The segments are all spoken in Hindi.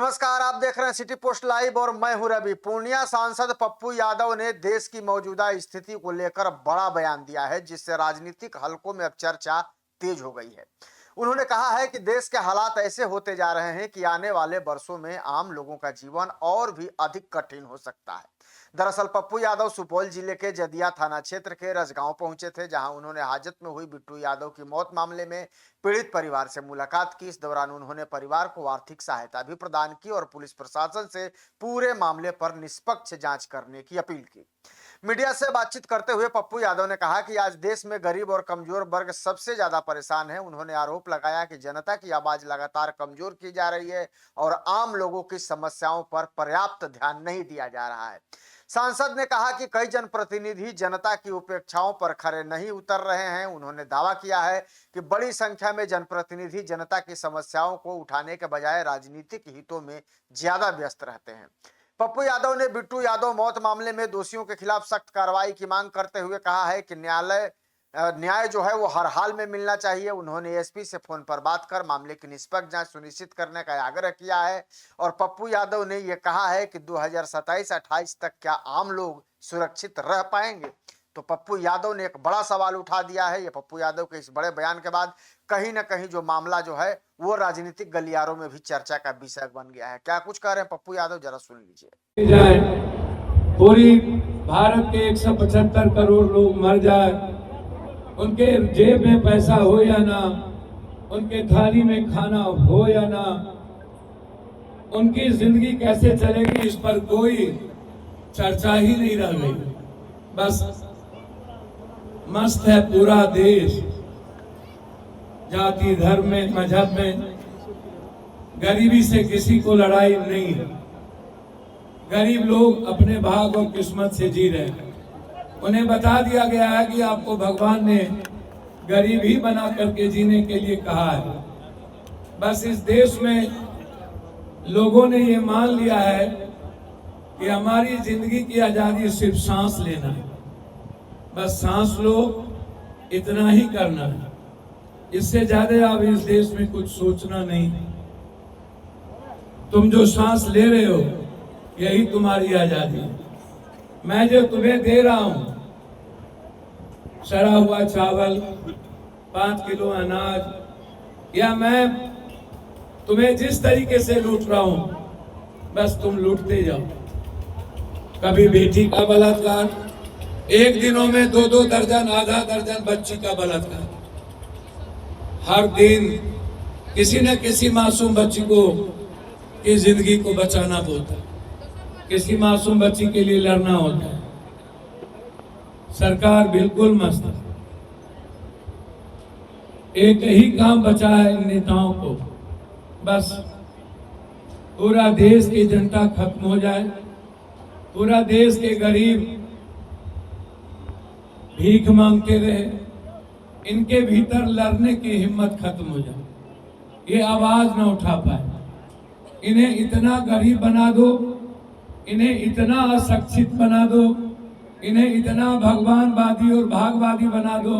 नमस्कार, आप देख रहे हैं सिटी पोस्ट लाइव और मैं हूं रवि। पूर्णिया सांसद पप्पू यादव ने देश की मौजूदा स्थिति को लेकर बड़ा बयान दिया है, जिससे राजनीतिक हलकों में अब चर्चा तेज हो गई है। उन्होंने कहा है कि देश के हालात ऐसे होते जा रहे हैं कि आने वाले वर्षों में आम लोगों का जीवन और भी अधिक कठिन हो सकता है। दरअसल पप्पू यादव सुपौल जिले के जदिया थाना क्षेत्र के रजगांव पहुंचे थे, जहां उन्होंने हाजत में हुई बिट्टू यादव की मौत मामले में पीड़ित परिवार से मुलाकात की। इस दौरान उन्होंने परिवार को आर्थिक सहायता भी प्रदान की और पुलिस प्रशासन से पूरे मामले पर निष्पक्ष जांच करने की अपील की। मीडिया से बातचीत करते हुए पप्पू यादव ने कहा कि आज देश में गरीब और कमजोर वर्ग सबसे ज्यादा परेशान है। उन्होंने आरोप लगाया कि जनता की आवाज लगातार कमजोर की जा रही है और आम लोगों की समस्याओं पर पर्याप्त ध्यान नहीं दिया जा रहा है। सांसद ने कहा कि कई जनप्रतिनिधि जनता की उपेक्षाओं पर खरे नहीं उतर रहे हैं। उन्होंने दावा किया है कि बड़ी संख्या में जनप्रतिनिधि जनता की समस्याओं को उठाने के बजाय राजनीतिक हितों में ज्यादा व्यस्त रहते हैं। पप्पू यादव ने बिट्टू यादव मौत मामले में दोषियों के खिलाफ सख्त कार्रवाई की मांग करते हुए कहा है कि न्याय जो है वो हर हाल में मिलना चाहिए। उन्होंने एसपी से फोन पर बात कर मामले की निष्पक्ष जांच सुनिश्चित करने का आग्रह किया है और पप्पू यादव ने यह कहा है कि 2027-28 तक क्या आम लोग सुरक्षित रह पाएंगे। तो पप्पू यादव ने एक बड़ा सवाल उठा दिया है। ये पप्पू यादव के इस बड़े बयान के बाद कहीं ना कहीं जो मामला जो है वो राजनीतिक गलियारों में भी चर्चा का विषय बन गया है। क्या कुछ कह रहे हैं पप्पू यादव, जरा सुन लीजिए। पूरी भारत के 175 करोड़ लोग मर जाए, उनके जेब में पैसा हो या ना, उनके थाली में खाना हो या ना, उनकी जिंदगी कैसे चलेगी इस पर कोई चर्चा ही नहीं रह गई। बस मस्त है पूरा देश, जाति धर्म में मजहब में गरीबी से किसी को लड़ाई नहीं है। गरीब लोग अपने भाग और किस्मत से जी रहे हैं। उन्हें बता दिया गया है कि आपको भगवान ने गरीब ही बना करके जीने के लिए कहा है। बस इस देश में लोगों ने ये मान लिया है कि हमारी जिंदगी की आजादी सिर्फ सांस लेना है। बस सांस लो, इतना ही करना है। इससे ज्यादा अब इस देश में कुछ सोचना नहीं। तुम जो सांस ले रहे हो यही तुम्हारी आजादी है। मैं जो तुम्हें दे रहा हूं, सड़ा हुआ चावल, 5 किलो अनाज, या मैं तुम्हें जिस तरीके से लूट रहा हूं बस तुम लूटते जाओ। कभी बेटी का बलात्कार, एक दिनों में 2-2 दर्जन, आधा दर्जन बच्ची का बलात्कार। हर दिन किसी न किसी मासूम बच्ची को की जिंदगी को बचाना होता है, किसी मासूम बच्ची के लिए लड़ना होता है। सरकार बिल्कुल मस्त है। एक ही काम बचा है इन नेताओं को, बस पूरा देश की जनता खत्म हो जाए, पूरा देश के गरीब भीख मांगते रहे, इनके भीतर लड़ने की हिम्मत खत्म हो जाए, ये आवाज न उठा पाए। इन्हें इतना गरीब बना दो, इन्हें इतना अशिक्षित बना दो, इन्हें इतना भगवानवादी और भागवादी बना दो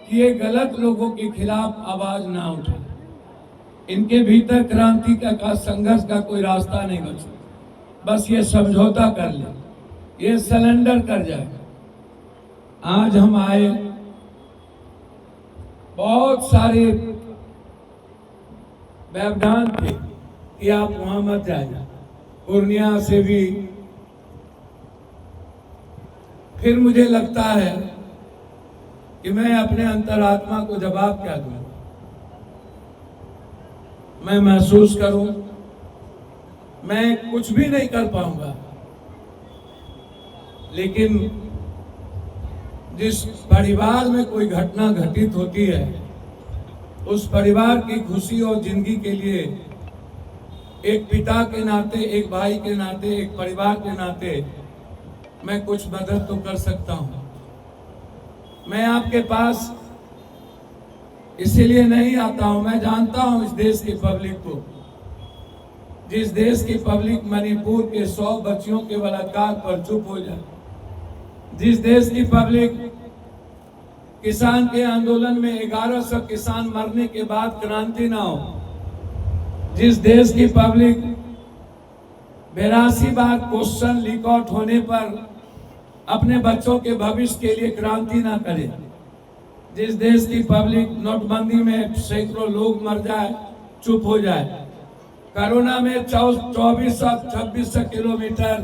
कि ये गलत लोगों के खिलाफ आवाज ना उठाए। इनके भीतर क्रांति का संघर्ष का कोई रास्ता नहीं बचा। बस ये समझौता कर ले, ये सरेंडर कर जाए। आज हम आए, बहुत सारे व्यवधान थे कि आप वहां मत जाइए। पूर्णिया से भी फिर मुझे लगता है कि मैं अपने अंतरात्मा को जवाब क्या दूं। मैं महसूस करूं, मैं कुछ भी नहीं कर पाऊंगा, लेकिन जिस परिवार में कोई घटना घटित होती है उस परिवार की खुशी और जिंदगी के लिए एक पिता के नाते, एक भाई के नाते, एक परिवार के नाते मैं कुछ मदद तो कर सकता हूं। मैं आपके पास इसीलिए नहीं आता हूं, मैं जानता हूं इस देश की पब्लिक को। जिस देश की पब्लिक मणिपुर के 100 बच्चियों के बलात्कार पर चुप हो जाए, जिस देश की पब्लिक किसान के आंदोलन में 1100 किसान मरने के बाद क्रांति ना हो, जिस देश की पब्लिक 82 बार क्वेश्चन लीक आउट होने पर अपने बच्चों के भविष्य के लिए क्रांति ना करे। जिस देश की पब्लिक नोटबंदी में सैकड़ों लोग मर जाए, चुप हो जाए। कोरोना में 2400-2600 किलोमीटर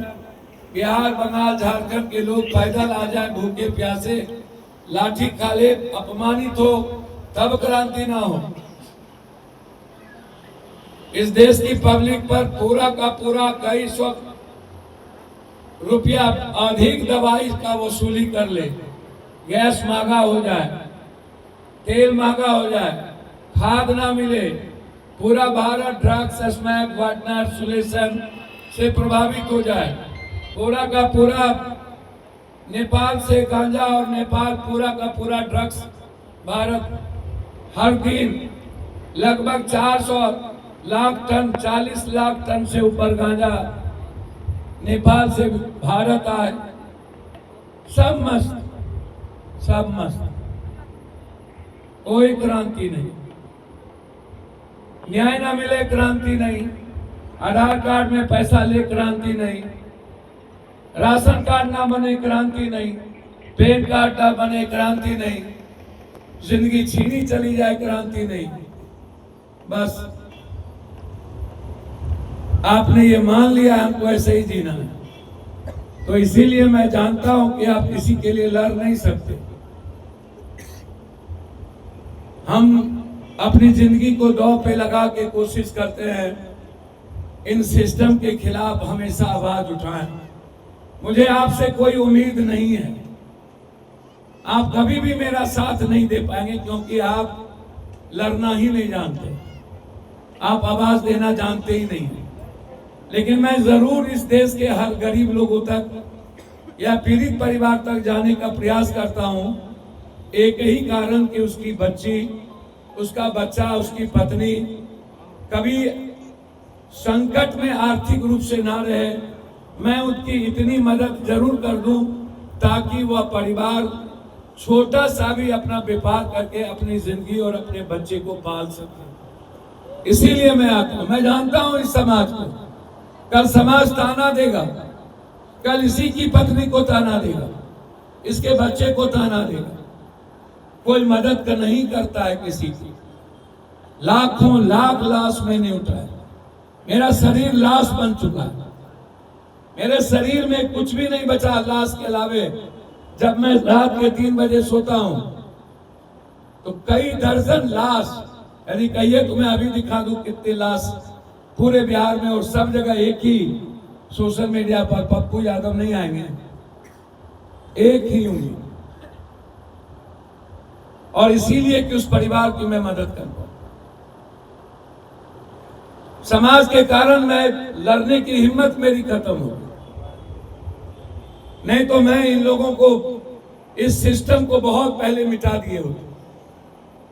बिहार, बंगाल, झारखंड के लोग पैदल आ जाए, भूखे प्यासे, लाठी खा ले, अपमानित हो, तब क्रांति ना हो। इस देश की पब्लिक पर पूरा का पूरा कई सौ रुपया अधिक दवाई का वसूली कर ले, गैस महंगा हो जाए, तेल महंगा हो जाए, खाद ना मिले, पूरा भारत ड्रग्स, स्मैक, वार्डनर, सुलेशन से प्रभावित हो जाए, पूरा का पूरा नेपाल से गांजा और नेपाल पूरा का पूरा ड्रग्स भारत हर दिन लगभग 400 लाख टन, 40 लाख टन से ऊपर गांजा नेपाल से भारत आए। सब मस्त, सब मस्त, कोई क्रांति नहीं। न्याय ना मिले, क्रांति नहीं। आधार कार्ड में पैसा ले, क्रांति नहीं। राशन कार्ड ना बने, क्रांति नहीं। पैन कार्ड ना बने, क्रांति नहीं। जिंदगी छीनी चली जाए, क्रांति नहीं। बस आपने ये मान लिया हमको ऐसे ही जीना है, तो इसीलिए मैं जानता हूं कि आप किसी के लिए लड़ नहीं सकते। हम अपनी जिंदगी को दांव पे लगा के कोशिश करते हैं इन सिस्टम के खिलाफ हमेशा आवाज उठाएं। मुझे आपसे कोई उम्मीद नहीं है, आप कभी भी मेरा साथ नहीं दे पाएंगे, क्योंकि आप लड़ना ही नहीं जानते, आप आवाज देना जानते ही नहीं। लेकिन मैं जरूर इस देश के हर गरीब लोगों तक या पीड़ित परिवार तक जाने का प्रयास करता हूं, एक ही कारण कि उसकी बच्ची, उसका बच्चा, उसकी पत्नी कभी संकट में आर्थिक रूप से ना रहे। मैं उसकी इतनी मदद जरूर कर दूं ताकि वह परिवार छोटा सा भी अपना व्यापार करके अपनी जिंदगी और अपने बच्चे को पाल सके। इसीलिए मैं आता हूं। मैं जानता हूं इस समाज को, कल समाज ताना देगा, कल इसी की पत्नी को ताना देगा, इसके बच्चे को ताना देगा। कोई मदद का नहीं करता है किसी की। लाखों लाख लाश मैंने उठाया, मेरा शरीर लाश बन चुका है, मेरे शरीर में कुछ भी नहीं बचा लाश के अलावे। जब मैं रात के 3 बजे सोता हूं तो कई दर्जन लाश, यानी कहिए तुम्हें अभी दिखा दूं कितनी लाश पूरे बिहार में, और सब जगह एक ही सोशल मीडिया पर पप्पू यादव नहीं आएंगे, एक ही होंगे। और इसीलिए कि उस परिवार की मैं मदद कर पाऊं। समाज के कारण मैं लड़ने की हिम्मत मेरी खत्म हो गई, नहीं तो मैं इन लोगों को, इस सिस्टम को बहुत पहले मिटा दिए होते।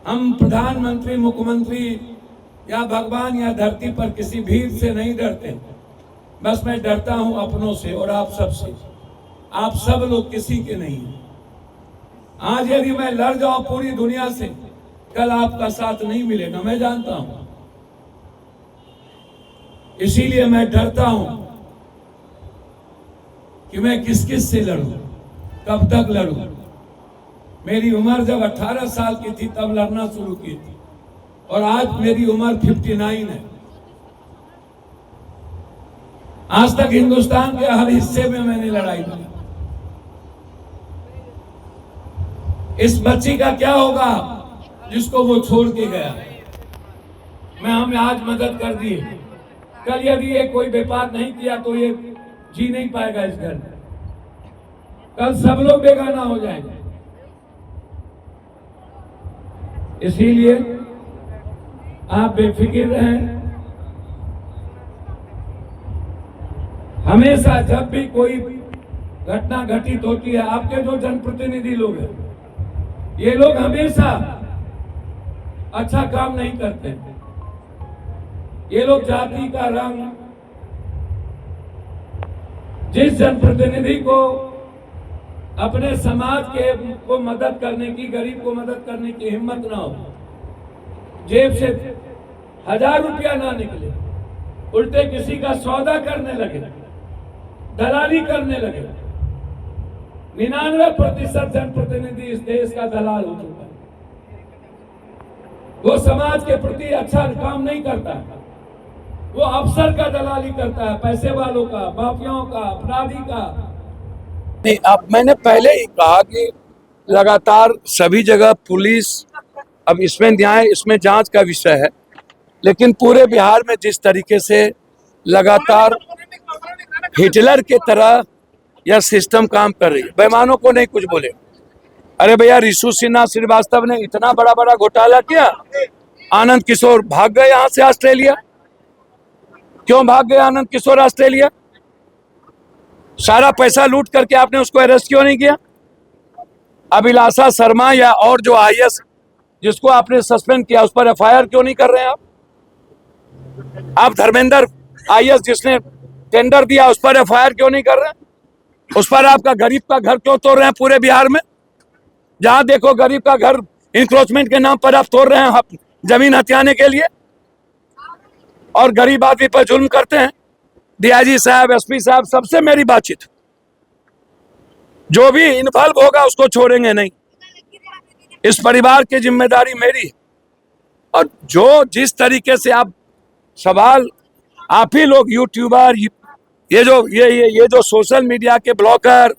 हम प्रधानमंत्री, मुख्यमंत्री या भगवान या धरती पर किसी भीड़ से नहीं डरते, बस मैं डरता हूं अपनों से और आप सब से। आप सब लोग किसी के नहीं हैं। आज यदि मैं लड़ जाऊं पूरी दुनिया से, कल आपका साथ नहीं मिलेगा, मैं जानता हूं। इसीलिए मैं डरता हूं कि मैं किस किस से लड़ूं, कब तक लड़ूं। मेरी उम्र जब 18 साल की थी तब लड़ना शुरू की थी, और आज मेरी उम्र 59 है। आज तक हिंदुस्तान के हर हिस्से में मैंने लड़ाई की। इस बच्ची का क्या होगा जिसको वो छोड़ के गया? हमने आज मदद कर दी, कल यदि ये कोई व्यापार नहीं किया तो ये जी नहीं पाएगा इस घर में, कल सब लोग बेगाना हो जाएंगे। इसीलिए आप बेफिक्र रहें। हमेशा जब भी कोई घटना घटित होती है, आपके जो जनप्रतिनिधि लोग हैं, ये लोग हमेशा अच्छा काम नहीं करते। ये लोग जाति का रंग, जिस जनप्रतिनिधि को अपने समाज के को मदद करने की, गरीब को मदद करने की हिम्मत ना हो, जेब से 1000 रुपया ना निकले, उल्टे किसी का सौदा करने लगे, दलाली करने लगे। 99% जनप्रतिनिधि इस देश का दलाल हो चुका है। वो समाज के प्रति अच्छा काम नहीं करता, वो अफसर का दलाली करता है, पैसे वालों का, माफियाओं का, अपराधी का। नहीं, अब मैंने पहले ही कहा कि लगातार सभी जगह पुलिस, अब इसमें न्याय, इसमें जांच का विषय है, लेकिन पूरे बिहार में जिस तरीके से लगातार हिटलर के तरह यह सिस्टम काम कर रही है, बेईमानों को नहीं कुछ बोले। अरे भैया, रिशु सिन्हा श्रीवास्तव ने इतना बड़ा बड़ा घोटाला किया, आनंद किशोर भाग गए यहां से ऑस्ट्रेलिया। क्यों भाग गए आनंद किशोर ऑस्ट्रेलिया? सारा पैसा लूट करके आपने उसको अरेस्ट क्यों नहीं किया? अभिलाषा शर्मा या और जो आईएएस जिसको आपने सस्पेंड किया, उस पर एफआईआर क्यों नहीं कर रहे हैं आप? धर्मेंद्र आईएएस जिसने टेंडर दिया, उस पर एफआईआर क्यों नहीं कर रहे हैं? उस पर आपका गरीब का घर क्यों तोड़ रहे हैं पूरे बिहार में? जहां देखो गरीब का घर इंक्रोचमेंट के नाम पर आप तोड़ रहे हैं, जमीन हथियाने के लिए, और गरीब आदमी पर जुल्म करते हैं। डीआईजी साहब, एसपी साहब, सबसे मेरी बातचीत, जो भी इन्वॉल्व होगा उसको छोड़ेंगे नहीं। इस परिवार की जिम्मेदारी मेरी है। और जो जिस तरीके से आप सवाल, आप ही लोग यूट्यूबर, ये जो सोशल मीडिया के ब्लॉगर,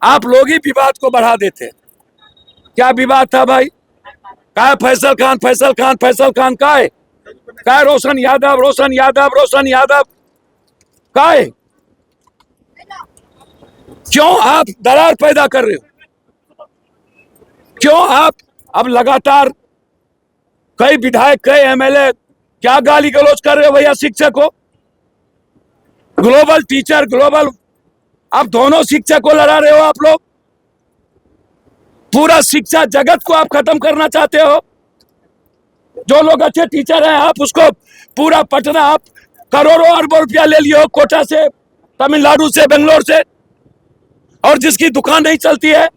आप लोग ही विवाद को बढ़ा देते हैं। क्या विवाद था भाई? का है फैसल खान? का है रोशन यादव? का है? क्यों आप दरार पैदा कर रहे हो? क्यों आप अब लगातार कई विधायक, कई एमएलए क्या गाली गलौज कर रहे हो भैया शिक्षक को? ग्लोबल टीचर, ग्लोबल, आप दोनों शिक्षक को लड़ा रहे हो आप लोग। पूरा शिक्षा जगत को आप खत्म करना चाहते हो। जो लोग अच्छे टीचर हैं, आप उसको पूरा पटना, आप करोड़ों अरबों रुपया ले लिए हो कोटा से, तमिलनाडु से, बेंगलोर से, और जिसकी दुकान नहीं चलती है।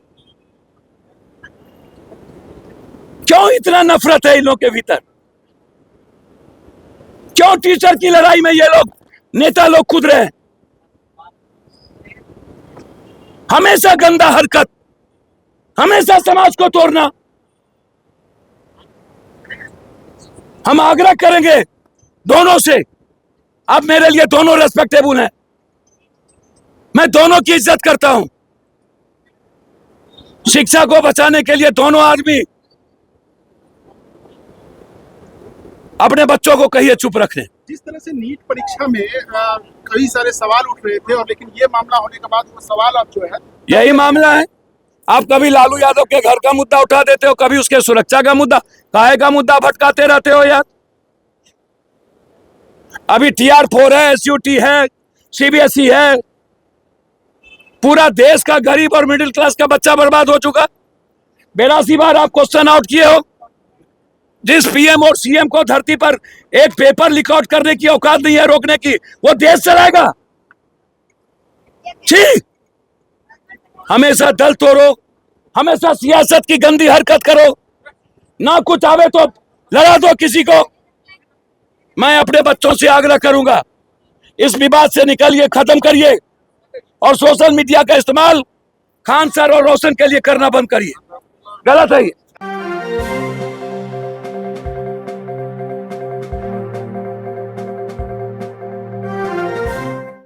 क्यों इतना नफरत है इन लोगों के भीतर? क्यों टीचर की लड़ाई में ये लोग, नेता लोग कूद रहे हैं? हमेशा गंदा हरकत, हमेशा समाज को तोड़ना। हम आग्रह करेंगे दोनों से, अब मेरे लिए दोनों रेस्पेक्टेबल हैं, मैं दोनों की इज्जत करता हूं। शिक्षा को बचाने के लिए दोनों आदमी अपने बच्चों को कहिए चुप रखने। जिस तरह से नीट परीक्षा में कई सारे सवाल उठ रहे थे, और लेकिन ये मामला होने के बाद वो सवाल अब जो है, यही मामला है। आप कभी लालू यादव के घर का मुद्दा उठा देते हो, कभी उसके सुरक्षा का मुद्दा, काहे का मुद्दा भटकाते रहते हो यार। अभी TR4 है, SUT है, CBSE है, पूरा देश का गरीब और मिडिल क्लास का बच्चा बर्बाद हो चुका। 82 बार आप क्वेश्चन आउट किए हो। जिस PM और CM को धरती पर एक पेपर लीक आउट करने की औकात नहीं है रोकने की, वो देश चलाएगा? ठीक, हमेशा दल तोड़ो, हमेशा सियासत की गंदी हरकत करो, ना कुछ आवे तो लड़ा दो किसी को। मैं अपने बच्चों से आग्रह करूंगा, इस विवाद से निकलिए, खत्म करिए, और सोशल मीडिया का इस्तेमाल खान सर और रोशन के लिए करना बंद करिए। गलत है ये।